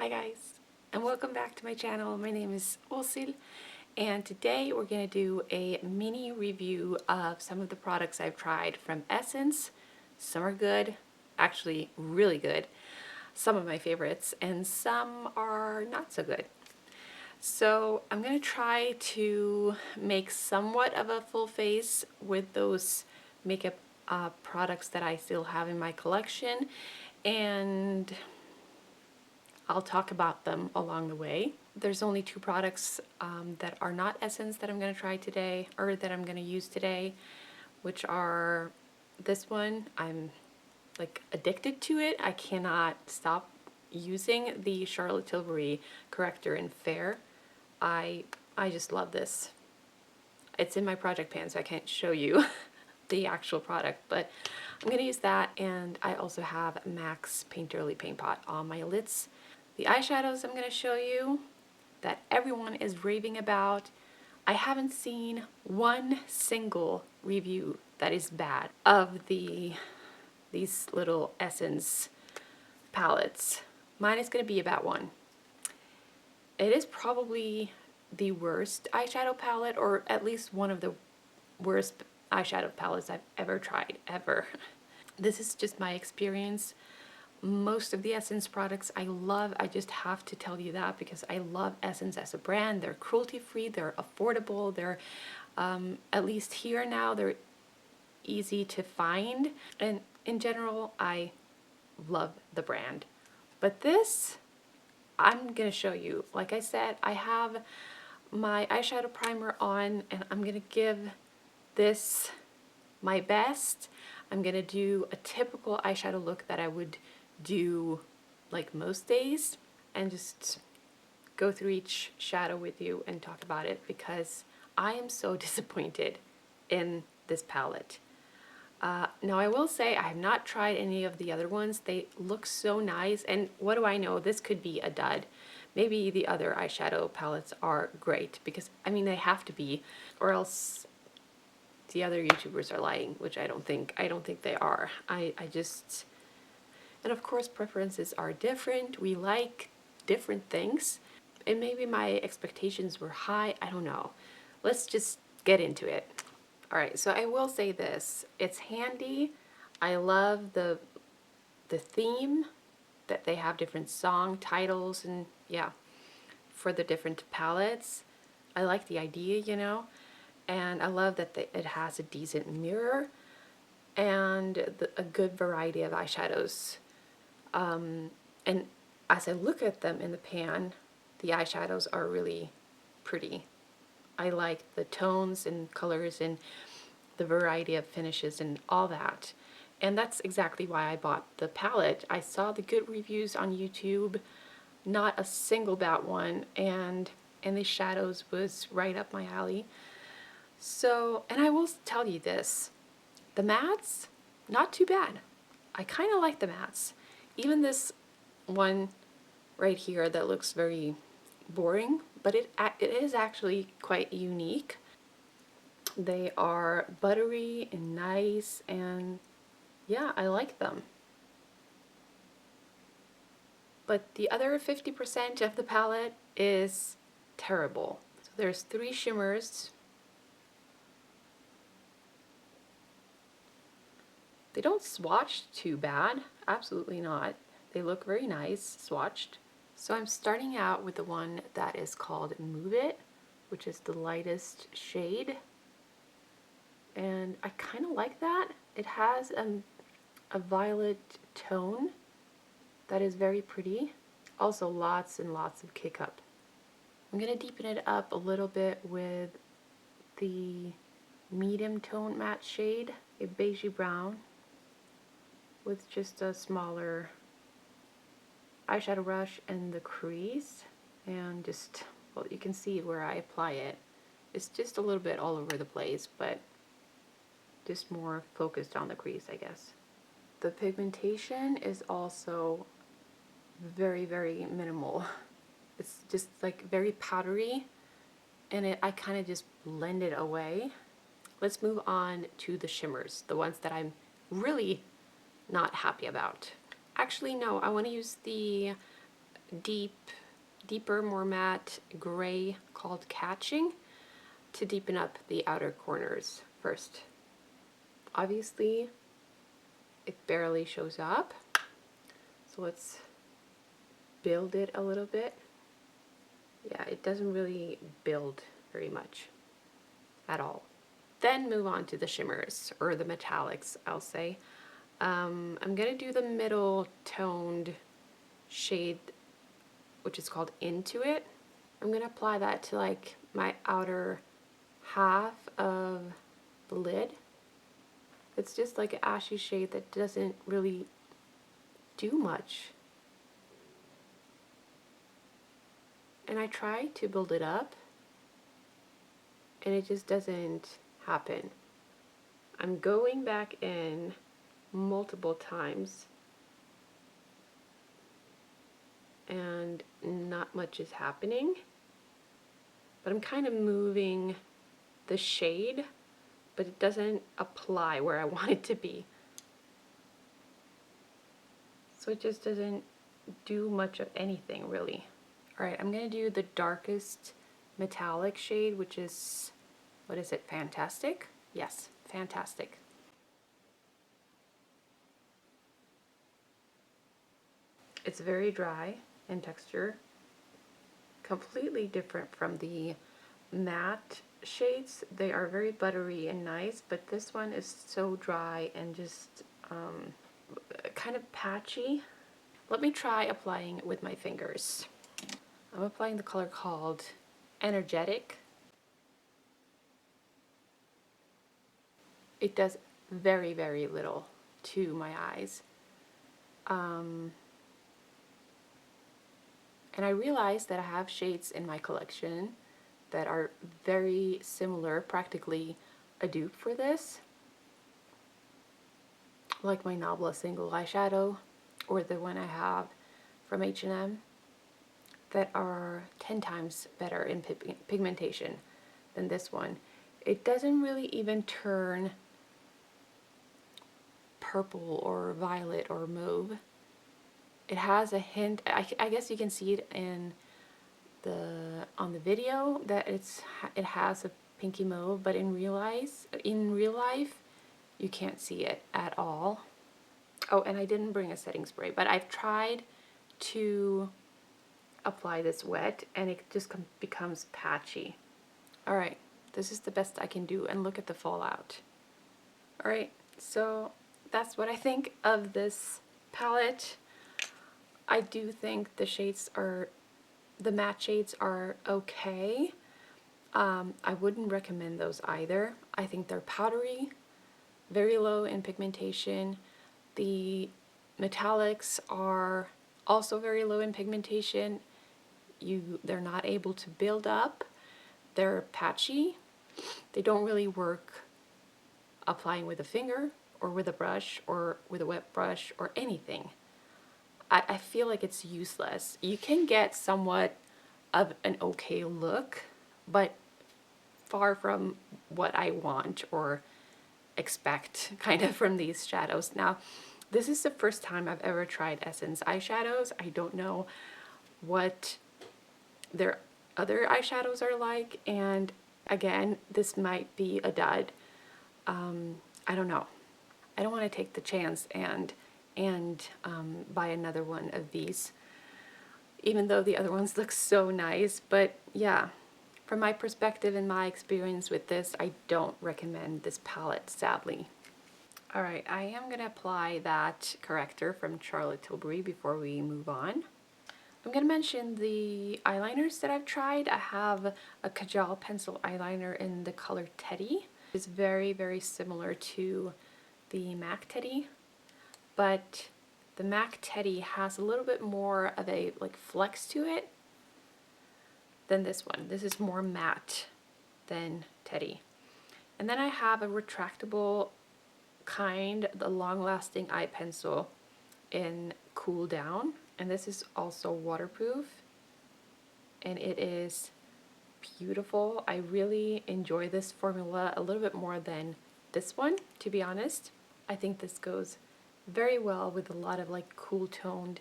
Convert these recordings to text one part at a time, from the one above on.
Hi guys, and welcome back to my channel. My name is Åshild, and today we're going to do a mini review of some of the products I've tried from Essence. Some are good, actually really good, some of my favorites, and some are not so good. So I'm going to try to make somewhat of a full face with those makeup products that I still have in my collection, and I'll talk about them along the way. There's only two products that are not Essence that I'm going to try today, or that I'm going to use today, which are this one. I'm like addicted to it. I cannot stop using the Charlotte Tilbury corrector in Fair. I just love this. It's in my project pan, so I can't show you the actual product, but I'm going to use that, and I also have MAC's Painterly Paint Pot on my lids. The eyeshadows I'm going to show you that everyone is raving about. I haven't seen one single review that is bad of these little Essence palettes. Mine is going to be about one. It is probably the worst eyeshadow palette, or at least one of the worst eyeshadow palettes I've ever tried, ever. This is just my experience. Most of the Essence products I love. I just have to tell you that because I love Essence as a brand. They're cruelty-free, they're affordable, they're, at least here now, they're easy to find. And in general, I love the brand. But this, I'm going to show you. Like I said, I have my eyeshadow primer on, and I'm going to give this my best. I'm going to do a typical eyeshadow look that I would do like most days, and just go through each shadow with you and talk about it, because I am so disappointed in this palette. Now I will say I have not tried any of the other ones. They look so nice, and what do I know, this could be a dud. Maybe the other eyeshadow palettes are great, because I mean they have to be, or else the other YouTubers are lying, which I don't think they are. I just, and of course preferences are different. We like different things, and maybe my expectations were high. I don't know. Let's just get into it. Alright, so I will say this. It's handy. I love the theme, that they have different song titles, and yeah, for the different palettes. I like the idea, you know, and I love that it has a decent mirror and a good variety of eyeshadows. And as I look at them in the pan, the eyeshadows are really pretty. I like the tones and colors and the variety of finishes and all that. And that's exactly why I bought the palette. I saw the good reviews on YouTube, not a single bad one, and the shadows was right up my alley. So, and I will tell you this, the mattes, not too bad. I kind of like the mattes. Even this one right here that looks very boring, but it is actually quite unique. They are buttery and nice, and yeah, I like them. But the other 50% of the palette is terrible. So there's 3 shimmers. They don't swatch too bad, absolutely not. They look very nice swatched. So I'm starting out with the one that is called Mauve, which is the lightest shade. And I kind of like that. It has a violet tone that is very pretty. Also lots and lots of kick up. I'm going to deepen it up a little bit with the medium tone matte shade, a beigey brown, with just a smaller eyeshadow brush and the crease, and just, well, you can see where I apply it. It's just a little bit all over the place, but just more focused on the crease, I guess. The pigmentation is also very, very minimal. It's just like very powdery, and I kind of just blend it away. Let's move on to the shimmers, the ones that I'm really not happy about. Actually, no, I want to use the deeper, more matte gray called Catching to deepen up the outer corners first. Obviously, it barely shows up, so let's build it a little bit. Yeah, it doesn't really build very much at all. Then move on to the shimmers, or the metallics, I'll say. I'm gonna do the middle toned shade, which is called Into It. I'm gonna apply that to like my outer half of the lid. It's just like an ashy shade that doesn't really do much. And I try to build it up, and it just doesn't happen. I'm going back in multiple times, and not much is happening. But I'm kind of moving the shade, but it doesn't apply where I want it to be. So it just doesn't do much of anything, really. Alright, I'm going to do the darkest metallic shade, which is, what is it, Fantastic? Yes, Fantastic. It's very dry in texture, completely different from the matte shades. They are very buttery and nice, but this one is so dry and just kind of patchy. Let me try applying it with my fingers. I'm applying the color called Energetic. It does very, very little to my eyes. And I realized that I have shades in my collection that are very similar, practically a dupe for this. Like my Nabla single eyeshadow, or the one I have from H&M, that are 10 times better in pigmentation than this one. It doesn't really even turn purple or violet or mauve. It has a hint, I guess you can see it in on the video that it has a pinky mauve, but in real life you can't see it at all. Oh, and I didn't bring a setting spray, but I've tried to apply this wet and it just becomes patchy. Alright, this is the best I can do, and look at the fallout. Alright, so that's what I think of this palette. I do think the matte shades are okay. I wouldn't recommend those either. I think they're powdery, very low in pigmentation. The metallics are also very low in pigmentation. They're not able to build up. They're patchy. They don't really work applying with a finger or with a brush or with a wet brush or anything. I feel like it's useless. You can get somewhat of an okay look, but far from what I want or expect kind of from these shadows. Now, this is the first time I've ever tried Essence eyeshadows. I don't know what their other eyeshadows are like, and again, this might be a dud. I don't know. I don't want to take the chance and buy another one of these, even though the other ones look so nice. But yeah, from my perspective and my experience with this, I don't recommend this palette, sadly. Alright, I am going to apply that corrector from Charlotte Tilbury before we move on. I'm going to mention the eyeliners that I've tried. I have a Kajal pencil eyeliner in the color Teddy. It's very, very similar to the MAC Teddy, but the MAC Teddy has a little bit more of a like flex to it than this one. This is more matte than Teddy. And then I have a retractable kind, the long-lasting eye pencil in Cool Down, and this is also waterproof, and it is beautiful. I really enjoy this formula a little bit more than this one, to be honest. I think this goes very well with a lot of like cool toned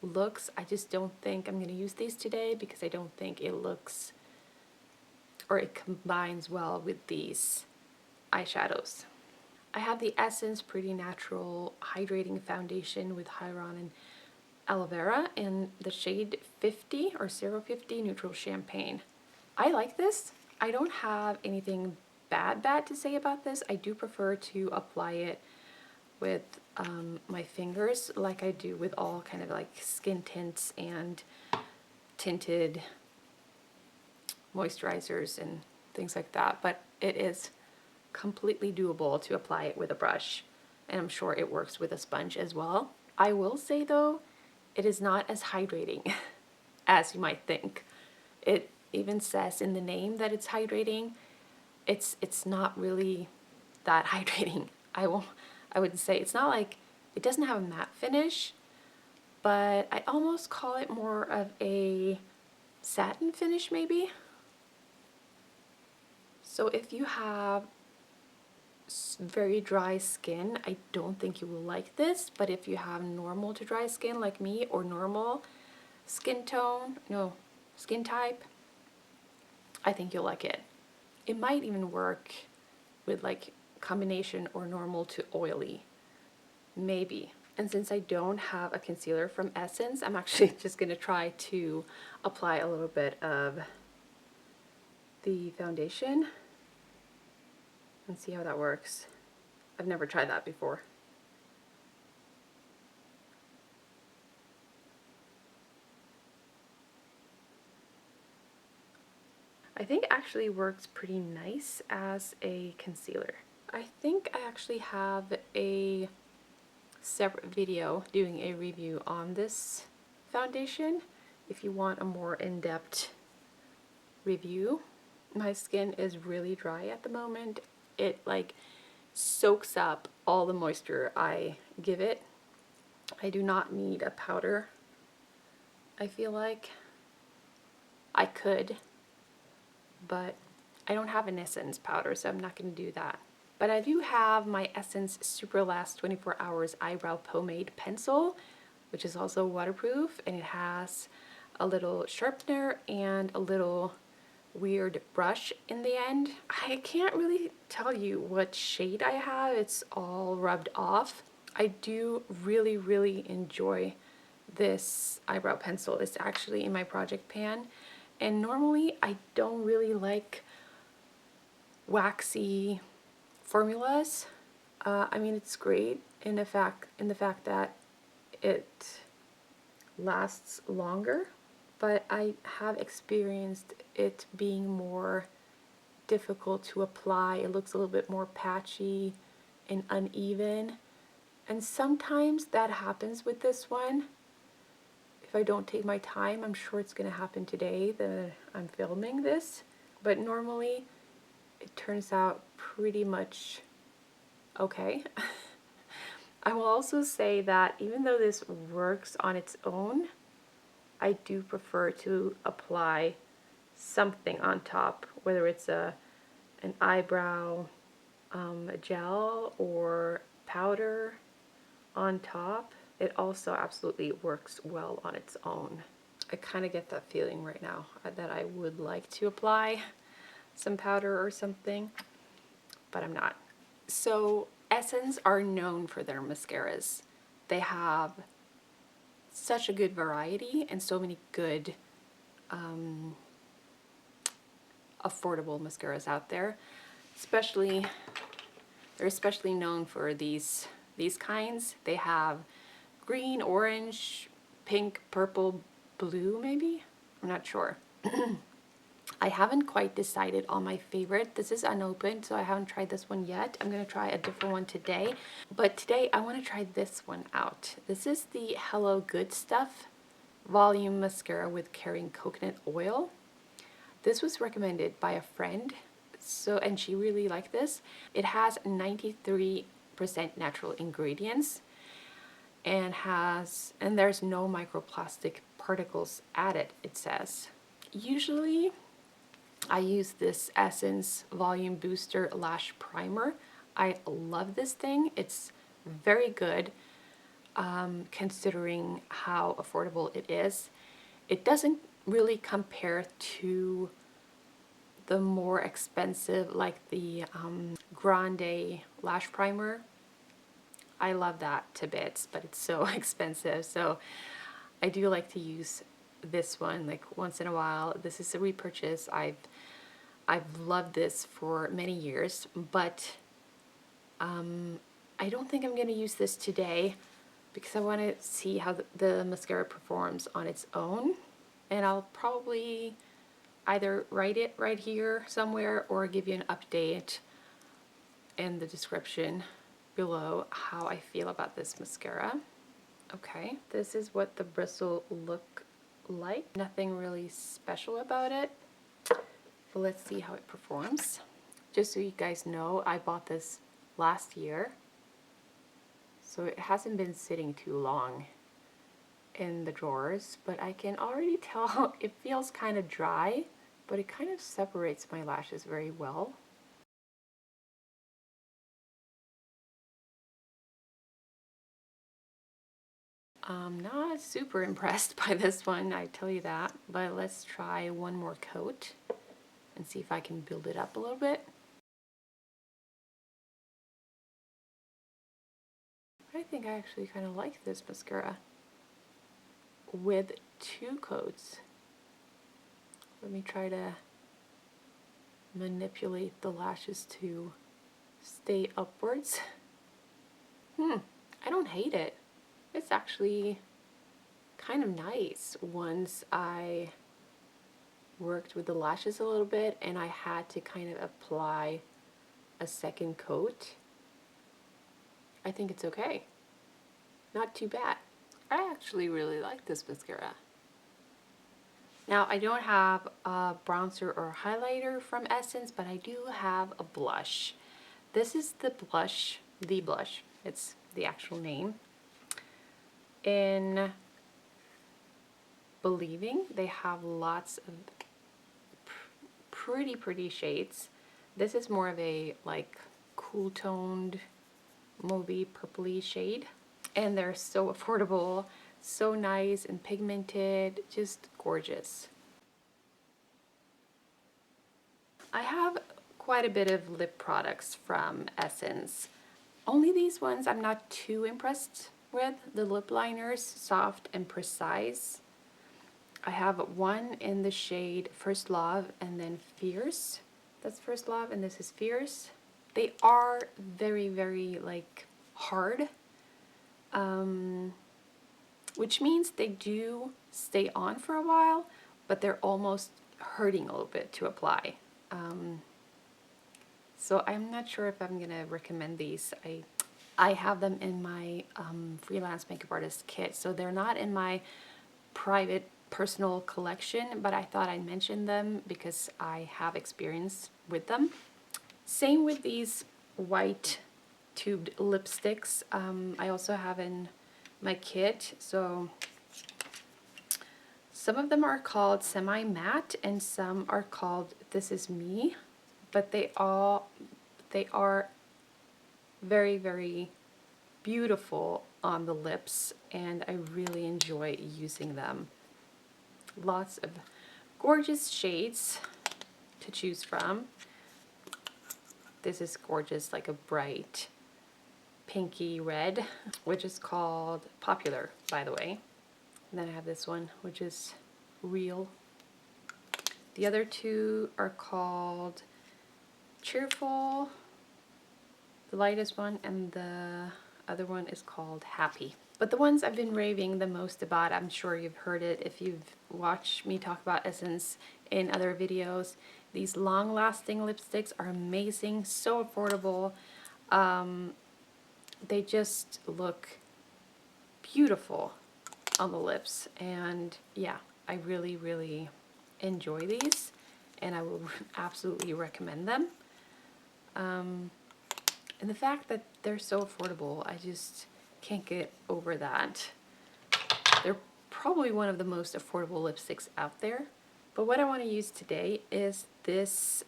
looks. I just don't think I'm going to use these today because I don't think it looks or it combines well with these eyeshadows. I have the Essence Pretty Natural Hydrating Foundation with Hyaluron and Aloe Vera in the shade 50 or 050 Neutral Champagne. I like this. I don't have anything bad to say about this. I do prefer to apply it with my fingers like I do with all kind of like skin tints and tinted moisturizers and things like that, but it is completely doable to apply it with a brush, and I'm sure it works with a sponge as well. I will say though, it is not as hydrating as you might think. It even says in the name that it's hydrating. It's not really that hydrating. I would say it's not like, it doesn't have a matte finish, but I almost call it more of a satin finish maybe. So if you have very dry skin, I don't think you will like this, but if you have normal to dry skin like me or normal skin tone, no, skin type, I think you'll like it. It might even work with like combination or normal to oily, maybe. And since I don't have a concealer from Essence, I'm actually just going to try to apply a little bit of the foundation and see how that works. I've never tried that before. I think it actually works pretty nice as a concealer. I think I actually have a separate video doing a review on this foundation if you want a more in-depth review. My skin is really dry at the moment. It like soaks up all the moisture I give it. I do not need a powder. I feel like I could, but I don't have an Essence powder, so I'm not going to do that. But I do have my Essence Super Last 24 Hours Eyebrow Pomade Pencil, which is also waterproof, and it has a little sharpener and a little weird brush in the end. I can't really tell you what shade I have. It's all rubbed off. I do really enjoy this eyebrow pencil. It's actually in my project pan, and normally I don't really like waxy formulas. I mean, it's great in the fact that it lasts longer, but I have experienced it being more difficult to apply. It looks a little bit more patchy and uneven, and sometimes that happens with this one. If I don't take my time, I'm sure it's going to happen today that I'm filming this, but normally it turns out pretty much okay. I will also say that even though this works on its own, I do prefer to apply something on top, whether it's an eyebrow gel or powder on top. It also absolutely works well on its own. I kind of get that feeling right now that I would like to apply some powder or something, but I'm not. So Essence are known for their mascaras. They have such a good variety and so many good affordable mascaras out there. They're especially known for these kinds. They have green, orange, pink, purple, blue maybe? I'm not sure. I haven't quite decided on my favorite. This is unopened, so I haven't tried this one yet. I'm going to try a different one today. But today I want to try this one out. This is the Hello Good Stuff Volume Mascara with Carrying Coconut Oil. This was recommended by a friend, and she really liked this. It has 93% natural ingredients and there's no microplastic particles added, it says. Usually I use this Essence Volume Booster Lash Primer. I love this thing. It's very good. considering how affordable it is. It doesn't really compare to the more expensive, like the Grande Lash Primer. I love that to bits, but it's so expensive. So I do like to use this one like once in a while. This is a repurchase. I've loved this for many years, but I don't think I'm going to use this today because I want to see how the mascara performs on its own. And I'll probably either write it right here somewhere or give you an update in the description below how I feel about this mascara. Okay, this is what the bristle look like. Nothing really special about it, but let's see how it performs. Just so you guys know, I bought this last year, so it hasn't been sitting too long in the drawers, but I can already tell it feels kind of dry, but it kind of separates my lashes very well. I'm not super impressed by this one, I tell you that, but let's try one more coat and see if I can build it up a little bit. I think I actually kind of like this mascara with 2 coats. Let me try to manipulate the lashes to stay upwards. I don't hate it. It's actually kind of nice once I worked with the lashes a little bit and I had to kind of apply a second coat. I think it's okay. Not too bad. I actually really like this mascara. Now, I don't have a bronzer or highlighter from Essence, but I do have a blush. This is the blush, it's the actual name. In Believing, they have lots of pretty shades. This is more of a like cool toned mauvey purpley shade, and they're so affordable, so nice and pigmented, just gorgeous. I have quite a bit of lip products from Essence. Only these ones I'm not too impressed with. The lip liners, Soft and Precise. I have one in the shade First Love and then Fierce. That's First Love and this is Fierce. They are very like hard, which means they do stay on for a while, but they're almost hurting a little bit to apply. So I'm not sure if I'm gonna recommend these. I have them in my freelance makeup artist kit, so they're not in my private personal collection, but I thought I'd mention them because I have experience with them. Same with these white tubed lipsticks. I also have in my kit, so some of them are called semi-matte and some are called This Is Me, but they are very beautiful on the lips, and I really enjoy using them. Lots of gorgeous shades to choose from. This is gorgeous, like a bright pinky red, which is called Popular, by the way. And then I have this one, which is Real. The other two are called Cheerful, the lightest one, and the other one is called Happy. But the ones I've been raving the most about, I'm sure you've heard it if you've watched me talk about Essence in other videos. These long-lasting lipsticks are amazing, so affordable. They just look beautiful on the lips, and yeah, I really enjoy these, and I will absolutely recommend them. And the fact that they're so affordable, I just can't get over that. They're probably one of the most affordable lipsticks out there. But what I want to use today is this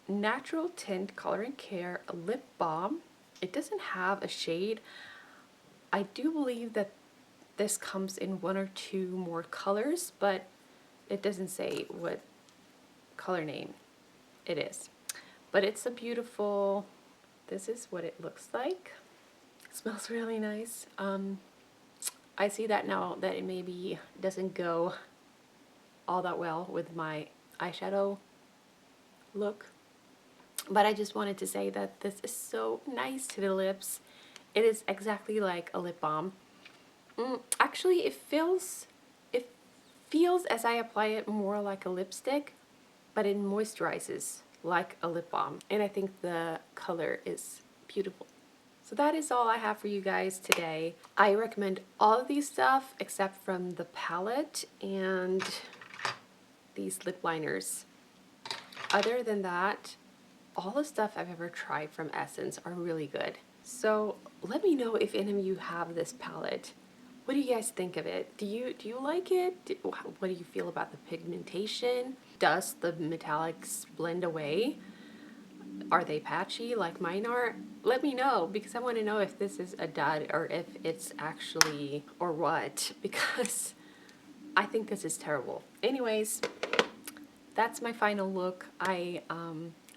Natural Tint Color and Care Lip Balm. It doesn't have a shade. I do believe that this comes in 1 or 2 more colors, but it doesn't say what color name it is. But it's a beautiful, this is what it looks like. It smells really nice. I see that now that it maybe doesn't go all that well with my eyeshadow look, but I just wanted to say that this is so nice to the lips. It is exactly like a lip balm. Actually, it feels as I apply it more like a lipstick, but it moisturizes like a lip balm, and I think the color is beautiful. So that is all I have for you guys today. I recommend all of these stuff except from the palette and these lip liners. Other than that, all the stuff I've ever tried from Essence are really good. So let me know if any of you have this palette. What do you guys think of it? Do you like it? What do you feel about the pigmentation? Does the metallics blend away? Are they patchy like mine are? Let me know, because I want to know if this is a dud or if it's actually, or what, because I think this is terrible. Anyways, that's my final look. I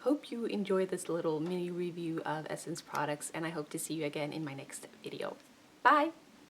hope you enjoyed this little mini review of Essence products, and I hope to see you again in my next video. Bye!